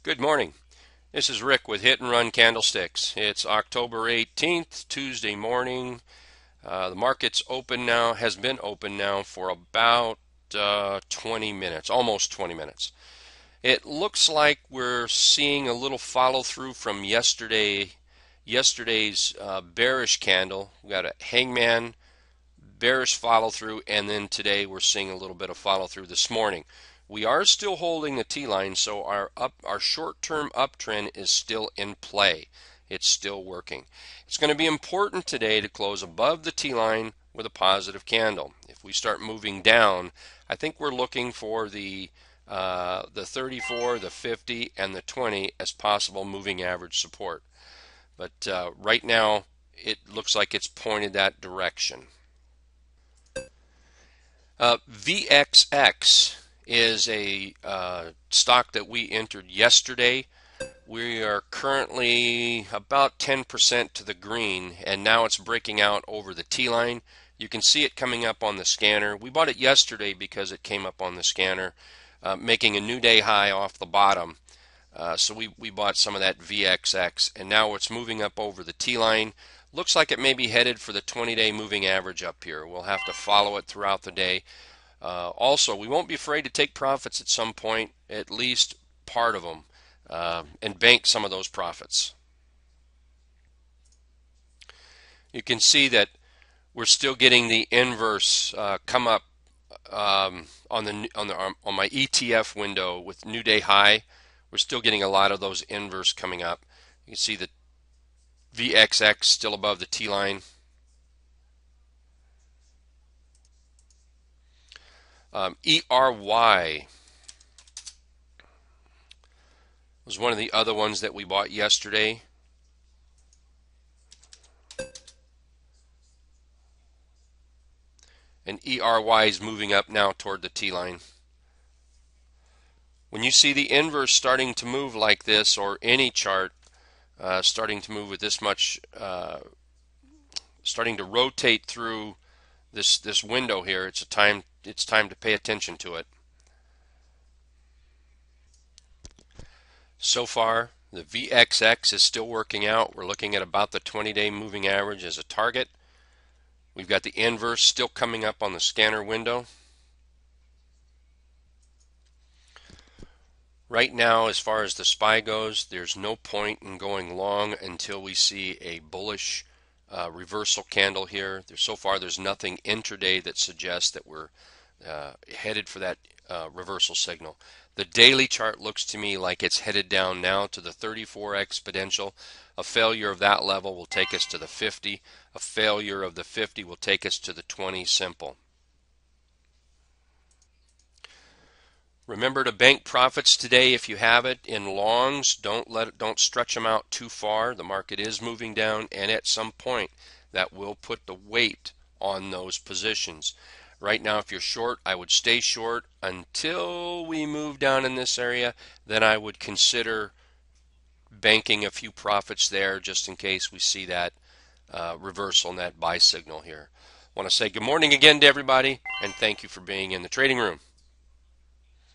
Good morning. This is Rick with Hit and Run Candlesticks. It's October 18th, Tuesday morning. The market's open now, has been open now for about 20 minutes, almost 20 minutes. It looks like we're seeing a little follow through from yesterday's bearish candle. We got a hangman bearish follow through, and then today we're seeing a little bit of follow through this morning. We are still holding the T-line, so our short-term uptrend is still in play. It's still working. It's going to be important today to close above the T-line with a positive candle. If we start moving down, I think we're looking for the 34, the 50, and the 20 as possible moving average support. But right now, it looks like it's pointed that direction. VXX is a stock that we entered yesterday. We are currently about 10% to the green, and now it's breaking out over the T-line. You can see it coming up on the scanner. We bought it yesterday because it came up on the scanner, making a new day high off the bottom. So we bought some of that VXX, and now it's moving up over the T-line. Looks like it may be headed for the 20-day moving average up here. We'll have to follow it throughout the day. Also, we won't be afraid to take profits at some point, at least part of them, and bank some of those profits. You can see that we're still getting the inverse come up on my ETF window with new day high. We're still getting a lot of those inverse coming up. You can see the VXX still above the T-line. ERY was one of the other ones that we bought yesterday. And ERY is moving up now toward the T-line. When you see the inverse starting to move like this, or any chart starting to move with this much, starting to rotate through this window here, it's time to pay attention to it. So far, the VXX is still working out. We're looking at about the 20-day moving average as a target. We've got the inverse still coming up on the scanner window. Right now, as far as the SPY goes, there's no point in going long until we see a bullish reversal candle here. So far, there's nothing intraday that suggests that we're headed for that reversal signal. The daily chart looks to me like it's headed down now to the 34 exponential. A failure of that level will take us to the 50. A failure of the 50 will take us to the 20 simple. Remember to bank profits today if you have it in longs. Don't stretch them out too far. The market is moving down, and at some point that will put the weight on those positions. Right now, if you're short, I would stay short until we move down in this area. Then I would consider banking a few profits there just in case we see that reversal and that buy signal here. I want to say good morning again to everybody, and thank you for being in the trading room.